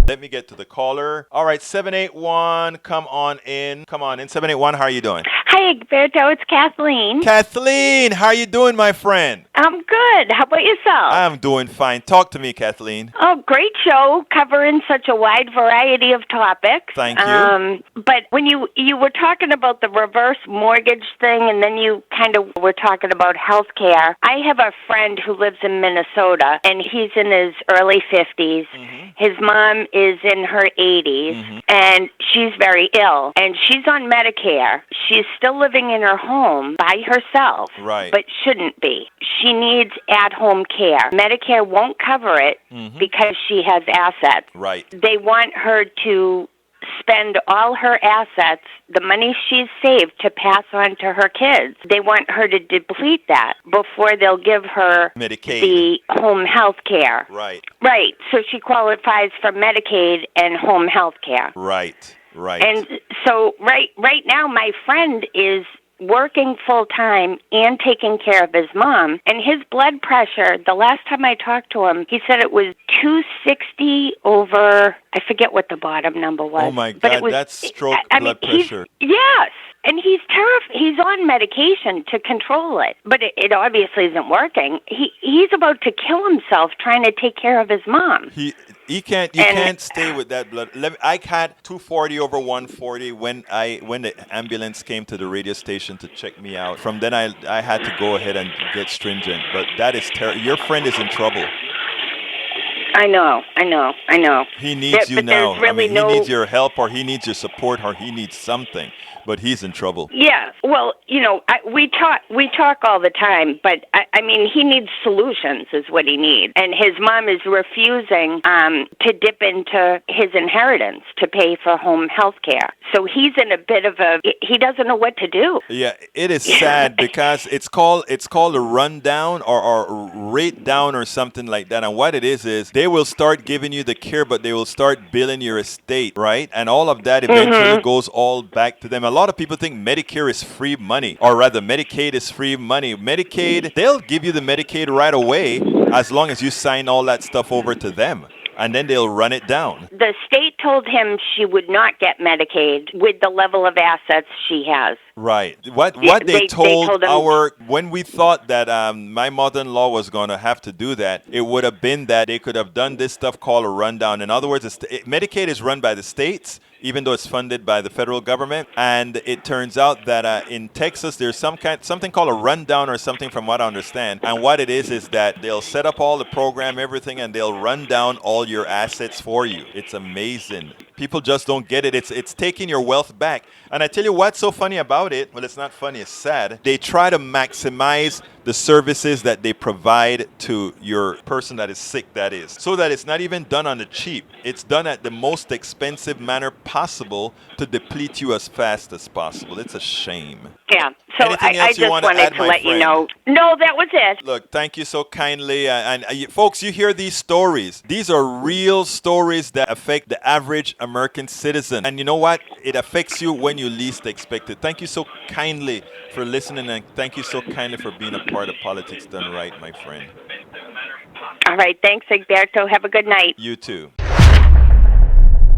Let me get to the caller. All right, 781, come on in. Come on in. 781, how are you doing? Hi, Egberto. It's Kathleen. Kathleen, how are you doing, my friend? I'm good. How about yourself? I'm doing fine. Talk to me, Kathleen. Oh, great show, covering such a wide variety of topics. Thank you. But when you were talking about the reverse mortgage thing, and then you kind of were talking about health care, I have a friend who lives in Minnesota, and he's in his early 50s. Mm-hmm. His mom is in her 80s, Mm-hmm. and she's very ill, and she's on Medicare. She's still living in her home by herself, Right. but shouldn't be. She needs at-home care. Medicare won't cover it because she has assets. Right. They want her to spend all her assets, the money she's saved, to pass on to her kids. They want her to deplete that before they'll give her Medicaid. the home health care. Right. Right. So she qualifies for Medicaid and home health care. Right. Right. And so right now my friend is working full time and taking care of his mom, and his blood pressure, the last time I talked to him, he said it was 260 over, I forget what the bottom number was. Oh my but God, that's stroke blood pressure. Yes. And he's terrified. He's on medication to control it, but it obviously isn't working. He's about to kill himself trying to take care of his mom. You can't stay with that blood. I had 240 over 140 when the ambulance came to the radio station to check me out. From then I had to go ahead and get stringent. But that is terrible. Your friend is in trouble. I know. He needs you but now. there's really he needs your help, or he needs your support, or he needs something. But he's in trouble. Yeah. Well, we talk all the time, but I mean, he needs solutions, is what he needs. And his mom is refusing to dip into his inheritance to pay for home health care. So he's in a bit of he doesn't know what to do. Yeah, it is sad because it's called a rundown or rate down or something like that. And what it is they will start giving you the care, but they will start billing your estate, right? And all of that eventually goes all back to them. A lot of people think Medicare is free money, or rather Medicaid is free money. Medicaid, they'll give you the Medicaid right away as long as you sign all that stuff over to them. And then they'll run it down. The state told him she would not get Medicaid with the level of assets she has. Right. What they told when we thought that my mother-in-law was going to have to do that, it would have been that they could have done this stuff called a rundown. In other words, Medicaid is run by the states, even though it's funded by the federal government. And it turns out that in Texas, there's something called a rundown or something, from what I understand. And what it is that they'll set up all the program, everything, and they'll run down all your assets for you. It's amazing. People just don't get it. It's taking your wealth back. And I tell you what's so funny about it, well, it's not funny, it's sad. They try to maximize the services that they provide to your person that is sick, that is. So that it's not even done on the cheap. It's done at the most expensive manner possible to deplete you as fast as possible. It's a shame. Yeah. So I just wanted to let you know. No, that was it. Look, thank you so kindly. And folks, you hear these stories. These are real stories that affect the average American citizen. And you know what? It affects you when you least expect it. Thank you so kindly for listening, and thank you so kindly for being a part of Politics Done Right, my friend. All right. Thanks, Egberto. Have a good night. You too.